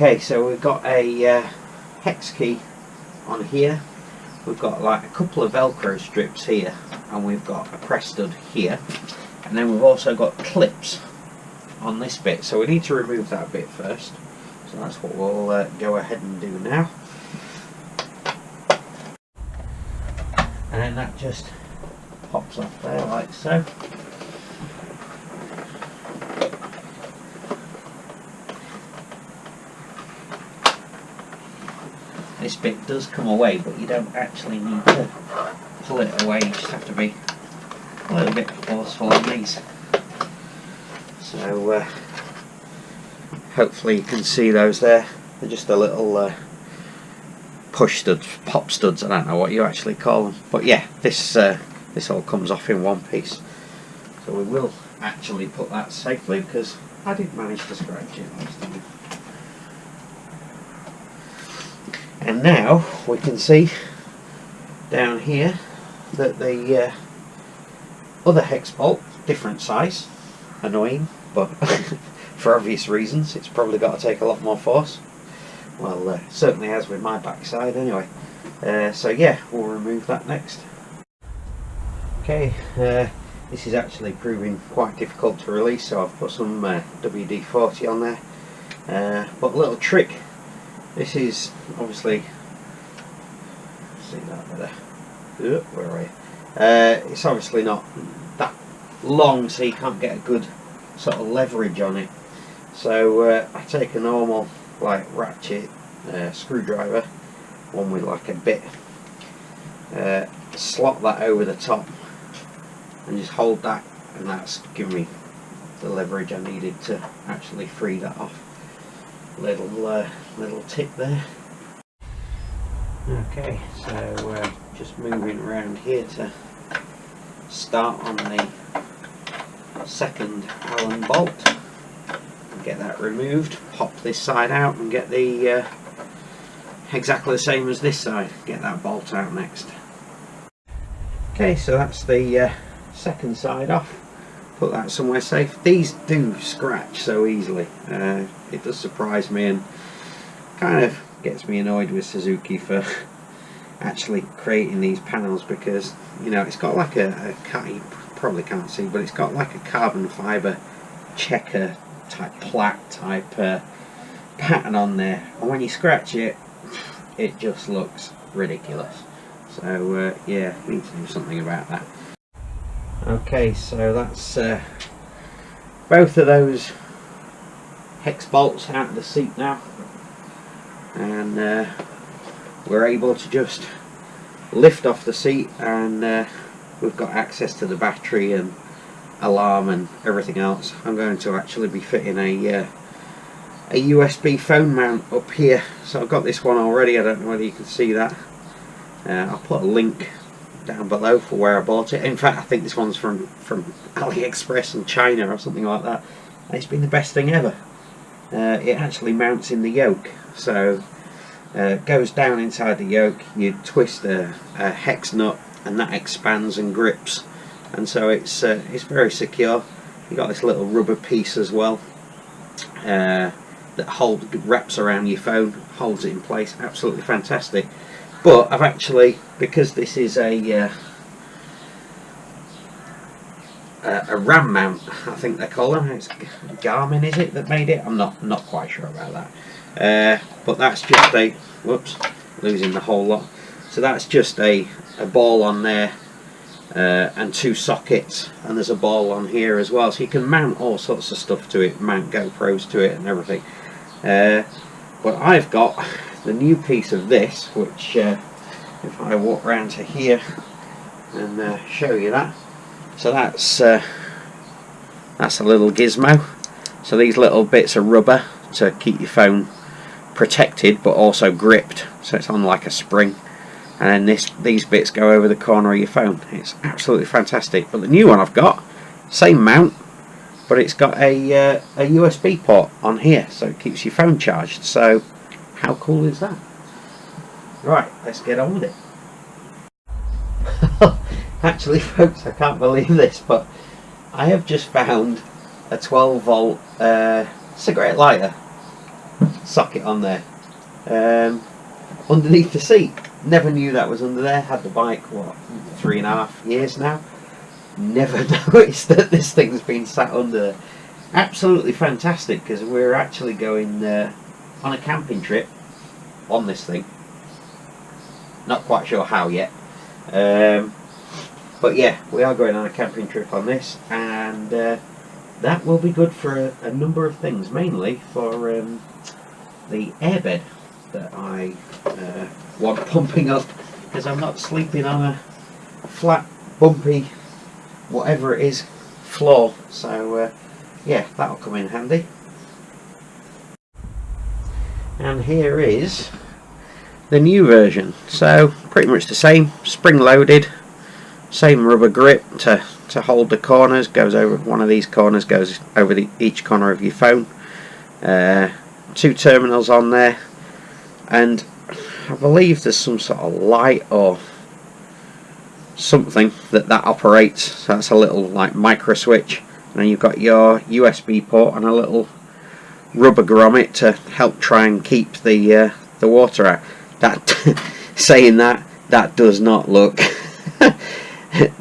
Okay, so we've got a hex key on here, we've got like a couple of Velcro strips here, and we've got a press stud here, and then we've also got clips on this bit, so we need to remove that bit first. So that's what we'll go ahead and do now. And then that just pops off there like so. This bit does come away, but you don't actually need to pull it away, you just have to be a little bit forceful on these. So hopefully you can see those there. They're just a little push studs, pop studs, I don't know what you actually call them. But yeah, this all comes off in one piece. So we will actually put that safely, because I did manage to scratch it last time. And now we can see down here that the other hex bolt, different size, annoying, but for obvious reasons, it's probably got to take a lot more force. Well, certainly has with my backside anyway. So yeah, we'll remove that next. Okay, this is actually proving quite difficult to release, so I've put some WD-40 on there. But a little trick. This is obviously, see that better. Where are you? It's obviously not that long, so you can't get a good sort of leverage on it. So I take a normal like ratchet screwdriver, one with like a bit, slot that over the top, and just hold that, and that's giving me the leverage I needed to actually free that off. Little tip there. Okay, so just moving around here to start on the second Allen bolt. Get that removed, pop this side out, and get the exactly the same as this side. Get that bolt out next. Okay, so that's the second side off. Put that somewhere safe. These do scratch so easily. It does surprise me, and kind of gets me annoyed with Suzuki for actually creating these panels, because you know it's got like a you probably can't see, but it's got like a carbon fibre checker type plaque type pattern on there, and when you scratch it, it just looks ridiculous. So yeah, need to do something about that. Okay, so that's both of those hex bolts out of the seat now, and we're able to just lift off the seat, and we've got access to the battery and alarm and everything else. I'm going to actually be fitting a USB phone mount up here, so I've got this one already. I don't know whether you can see that. I'll put a link down below for where I bought it. In fact, I think this one's from AliExpress in China or something like that, and it's been the best thing ever. It actually mounts in the yoke, so it goes down inside the yoke, you twist a hex nut, and that expands and grips, and so it's very secure. You've got this little rubber piece as well that wraps around your phone, holds it in place. Absolutely fantastic. But I've actually, because this is a RAM mount, I think they call them. It's Garmin, is it, that made it? I'm not quite sure about that. But that's just a, whoops, losing the whole lot. So that's just a ball on there, and two sockets, and there's a ball on here as well. So you can mount all sorts of stuff to it, mount GoPros to it and everything. But I've got the new piece of this, which if I walk round to here and show you that. So that's a little gizmo. So these little bits are rubber to keep your phone protected but also gripped, so it's on like a spring, and then these bits go over the corner of your phone. It's absolutely fantastic. But the new one I've got, same mount, but it's got a USB port on here, so it keeps your phone charged. So how cool is that? Right, let's get on with it. Actually folks, I can't believe this, but I have just found a 12 volt cigarette lighter. socket on there. Underneath the seat. Never knew that was under there. Had the bike, what, 3.5 years now. Never noticed that this thing's been sat under there. Absolutely fantastic, because we're actually going on a camping trip on this thing. Not quite sure how yet. But yeah, we are going on a camping trip on this, and that will be good for a number of things, mainly for the airbed that I want pumping up, because I'm not sleeping on a flat, bumpy, whatever it is, floor. So yeah, that'll come in handy. And here is the new version. So pretty much the same, spring loaded, same rubber grip to hold the corners. Goes over one of these corners, goes over each corner of your phone. 2 terminals on there, and I believe there's some sort of light or something that operates. So that's a little like micro switch, and then you've got your USB port and a little rubber grommet to help try and keep the water out. That saying that does not look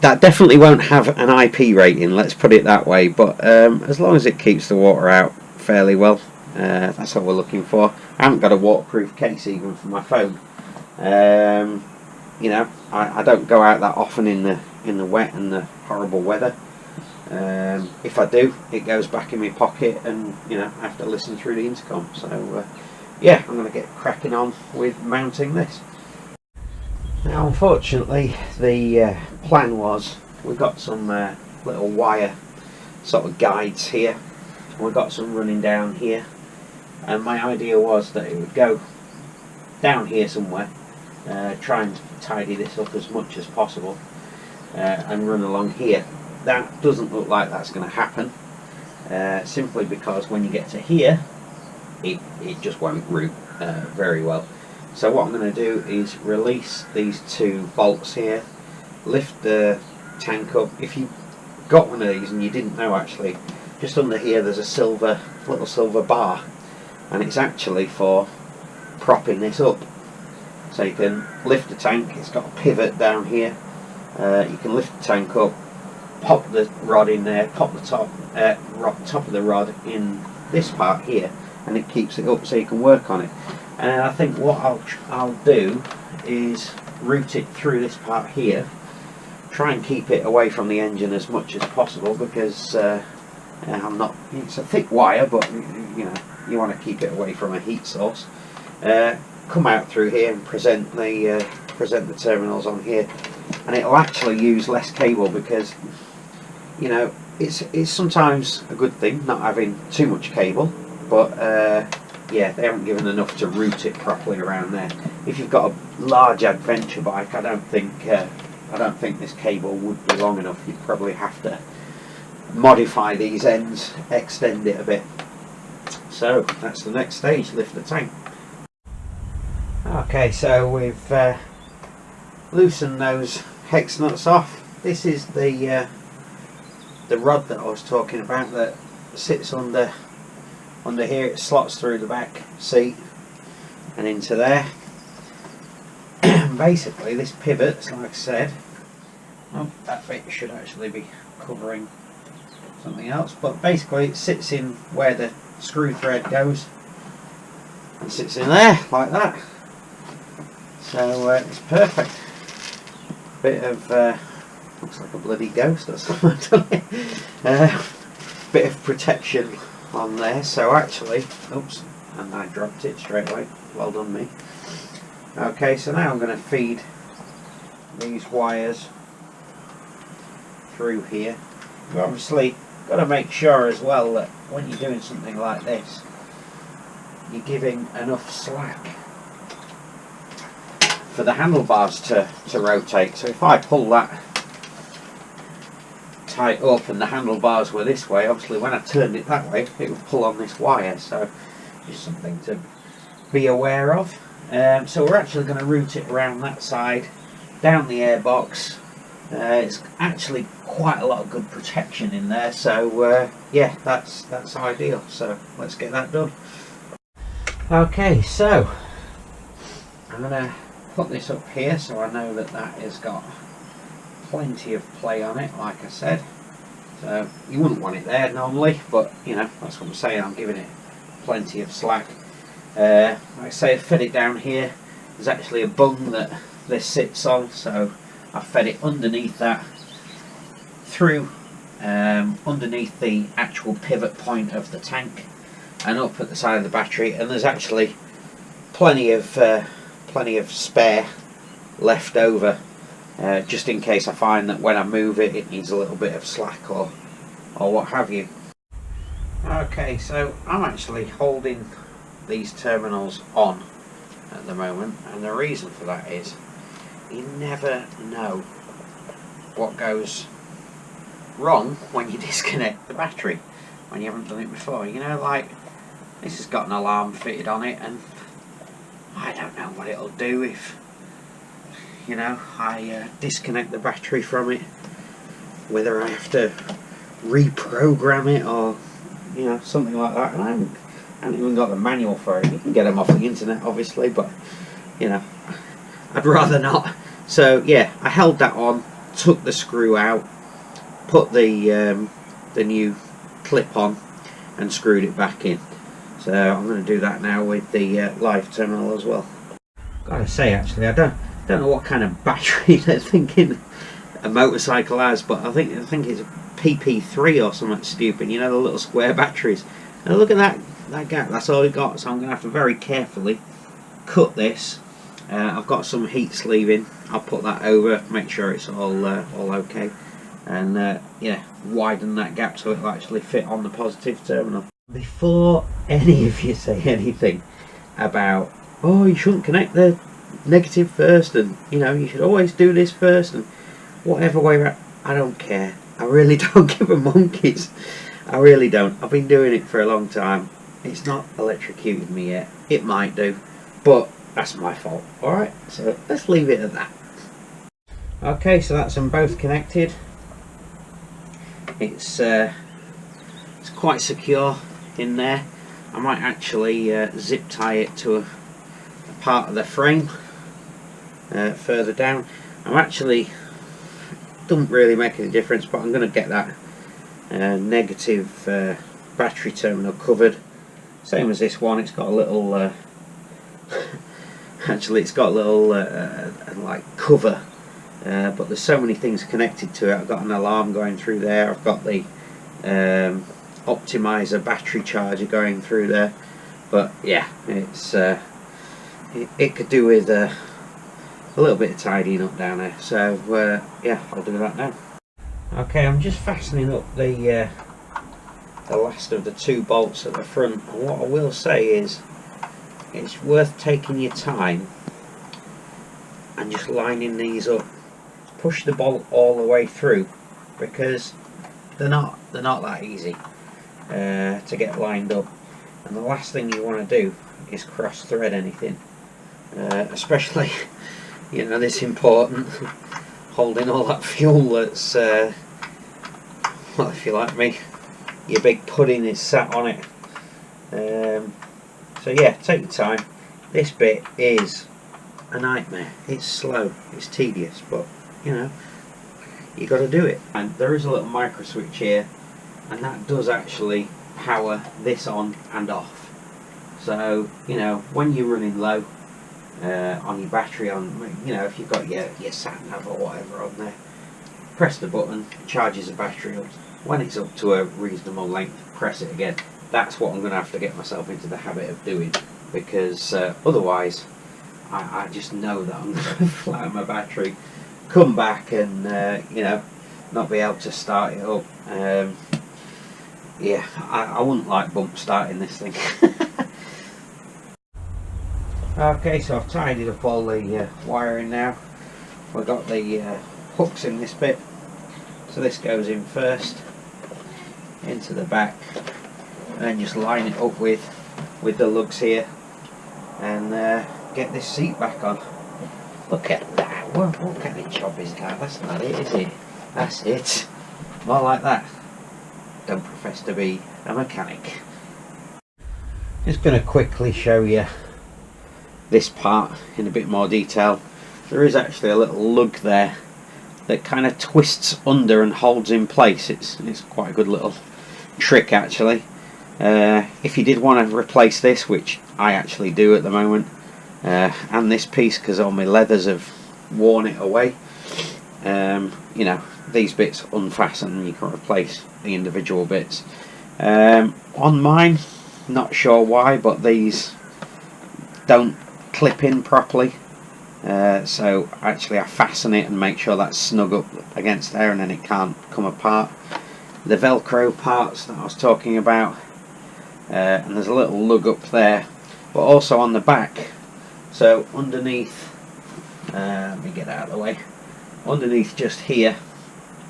that definitely won't have an IP rating, let's put it that way, but as long as it keeps the water out fairly well, that's what we're looking for. I haven't got a waterproof case even for my phone. You know, I don't go out that often in the wet and the horrible weather. If I do, it goes back in my pocket, and you know, I have to listen through the intercom. So yeah, I'm going to get cracking on with mounting this. Now unfortunately the plan was, we've got some little wire sort of guides here, and we've got some running down here, and my idea was that it would go down here somewhere, try and tidy this up as much as possible, and run along here. That doesn't look like that's going to happen, simply because when you get to here it just won't route very well. So what I'm going to do is release these 2 bolts here, lift the tank up. If you got one of these and you didn't know, actually just under here there's a little silver bar, and it's actually for propping this up. So you can lift the tank, it's got a pivot down here, you can lift the tank up, pop the rod in there, pop the top of the rod in this part here, and it keeps it up so you can work on it. And I think what I'll do is route it through this part here, try and keep it away from the engine as much as possible, because it's a thick wire, but you know, you want to keep it away from a heat source. Come out through here and present the terminals on here, and it'll actually use less cable, because you know, it's sometimes a good thing not having too much cable, but yeah, they haven't given enough to route it properly around there. If you've got a large adventure bike, I don't think this cable would be long enough. You'd probably have to modify these ends, extend it a bit. So that's the next stage, lift the tank. Okay, so we've loosened those hex nuts off. This is the rod that I was talking about that sits under here. It slots through the back seat and into there. Basically this pivot, like I said, oh, that bit should actually be covering something else, but basically it sits in where the screw thread goes, and sits in there like that. So it's perfect. Bit of looks like a bloody ghost or something. Bit of protection on there. So actually, oops, and I dropped it straight away. Well done me. Okay, so now I'm going to feed these wires through here. You've obviously got to make sure as well that when you're doing something like this, you're giving enough slack for the handlebars to rotate. So if I pull that tight up and the handlebars were this way, obviously when I turned it that way it would pull on this wire, so just something to be aware of. So we're actually going to route it around that side, down the airbox. It's actually quite a lot of good protection in there, so yeah, that's ideal. So let's get that done. Okay, so I'm going to put this up here so I know that that has got plenty of play on it, like I said. So you wouldn't want it there normally, but you know, that's what I'm saying, I'm giving it plenty of slack. Like I say, I fed it down here. There's actually a bung that this sits on, so I fed it underneath that, through underneath the actual pivot point of the tank and up at the side of the battery, and there's actually plenty of spare left over, just in case I find that when I move it, it needs a little bit of slack or what have you. Okay, so I'm actually holding these terminals on at the moment, and the reason for that is you never know what goes wrong when you disconnect the battery when you haven't done it before. You know, like this has got an alarm fitted on it, and I don't know what it'll do if, you know, I disconnect the battery from it, whether I have to reprogram it or, you know, something like that. And I haven't even got the manual for it. You can get them off the internet obviously, but you know, I'd rather not. So yeah, I held that on, took the screw out, put the new clip on and screwed it back in. So I'm going to do that now with the live terminal as well. Gotta say, actually, I don't know what kind of battery they're thinking a motorcycle has, but I think it's a PP3 or something stupid. You know, the little square batteries. Now look at that gap. That's all we got. So I'm going to have to very carefully cut this. I've got some heat sleeving. I'll put that over, make sure it's all okay, and yeah, widen that gap so it'll actually fit on the positive terminal. Before any of you say anything about, oh, you shouldn't connect the negative first, and you know, you should always do this first, and whatever way around, I don't care. I really don't give a monkeys. I really don't. I've been doing it for a long time. It's not electrocuted me yet. It might do, but that's my fault. Alright, so let's leave it at that. Okay, so that's them both connected. It's quite secure in there. I might actually zip tie it to a part of the frame further down. Doesn't really make any difference, but I'm going to get that negative battery terminal covered, same as this one. It's got a little actually it's got a little like cover, but there's so many things connected to it. I've got an alarm going through there, I've got the optimizer battery charger going through there, but yeah, it's it could do with a little bit of tidying up down there. So yeah, I'll do that now. Okay, I'm just fastening up the last of the two bolts at the front, and what I will say is it's worth taking your time and just lining these up. Push the bolt all the way through, because they're not that easy to get lined up, and the last thing you want to do is cross thread anything, especially you know, this important, holding all that fuel that's well, if you like me, your big pudding is sat on it. So yeah, take your time. This bit is a nightmare. It's slow, it's tedious, but you know, you got to do it. And there is a little micro switch here, and that does actually power this on and off. So you know, when you're running low on your battery, on, you know, if you've got your sat nav or whatever on there, press the button, it charges the battery up. When it's up to a reasonable length, press it again. That's what I'm going to have to get myself into the habit of doing, because otherwise I just know that I'm going to flatten my battery, come back and you know, not be able to start it up. Yeah, I wouldn't like bump starting this thing. Okay, so I've tidied up all the wiring now. We've got the hooks in this bit, so this goes in first into the back, and then just line it up with the lugs here, and get this seat back on. Look at that. What kind of job is that? That's not it, is it? That's it. More like that. Don't profess to be a mechanic. Just going to quickly show you this part in a bit more detail. There is actually a little lug there that kind of twists under and holds in place. It's quite a good little trick actually. If you did want to replace this, which I actually do at the moment, and this piece, because all my leathers have worn it away, you know, these bits unfasten and you can replace the individual bits. On mine, not sure why, but these don't clip in properly, so actually I fasten it and make sure that's snug up against there, and then it can't come apart. The Velcro parts that I was talking about, and there's a little lug up there, but also on the back. So underneath, let me get out of the way, underneath just here,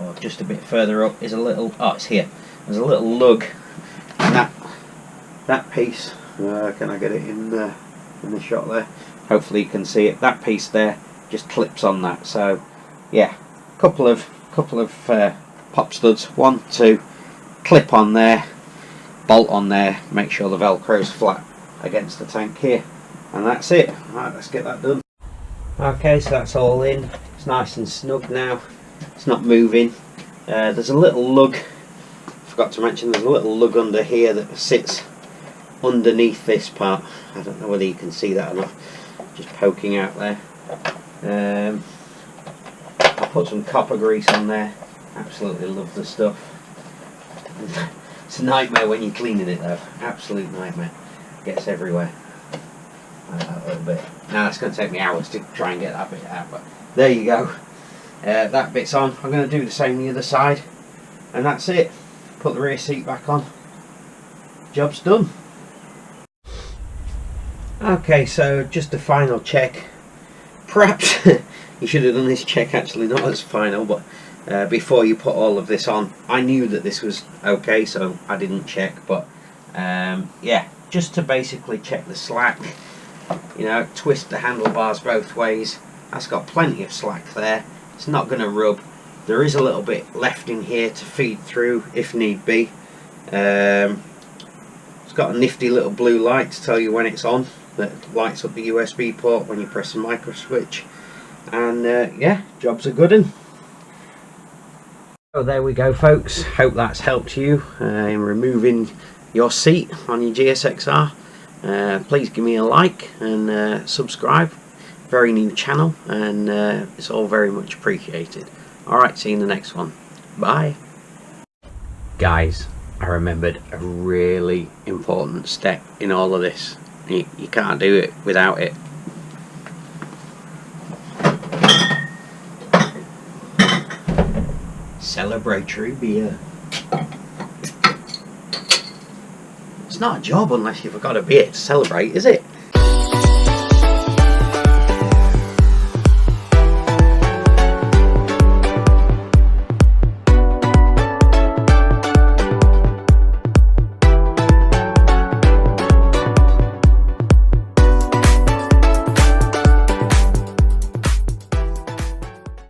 or just a bit further up, is a little, oh it's here, there's a little lug, and that piece, can I get it in the shot there? Hopefully you can see it. That piece there just clips on that. So yeah, couple of pop studs, 1, 2, clip on there, bolt on there, make sure the Velcro's flat against the tank here, and that's it. Right, let's get that done. Okay, so that's all in. It's nice and snug now. It's not moving. There's a little lug, forgot to mention, there's a little lug under here that sits underneath this part. I don't know whether you can see that or not, just poking out there. I'll put some copper grease on there. Absolutely love the stuff. It's a nightmare when you're cleaning it though, absolute nightmare. Gets everywhere. Like that a little bit. Now it's going to take me hours to try and get that bit out, but there you go. That bit's on. I'm going to do the same the other side, and that's it. Put the rear seat back on. Job's done. Okay, so just a final check. Perhaps you should have done this check actually, not as final, but before you put all of this on. I knew that this was okay, so I didn't check, but yeah, just to basically check the slack. You know, twist the handlebars both ways. That's got plenty of slack there. It's not going to rub. There is a little bit left in here to feed through if need be. It's got a nifty little blue light to tell you when it's on, that lights up the USB port when you press the micro switch. And yeah, job's a good one. So there we go folks, hope that's helped you in removing your seat on your GSXR. Please give me a like and subscribe. Very new channel, and it's all very much appreciated. Alright, see you in the next one. Bye. Guys, I remembered a really important step in all of this. You can't do it without it. Celebratory beer. It's not a job unless you've got a beer to celebrate, is it?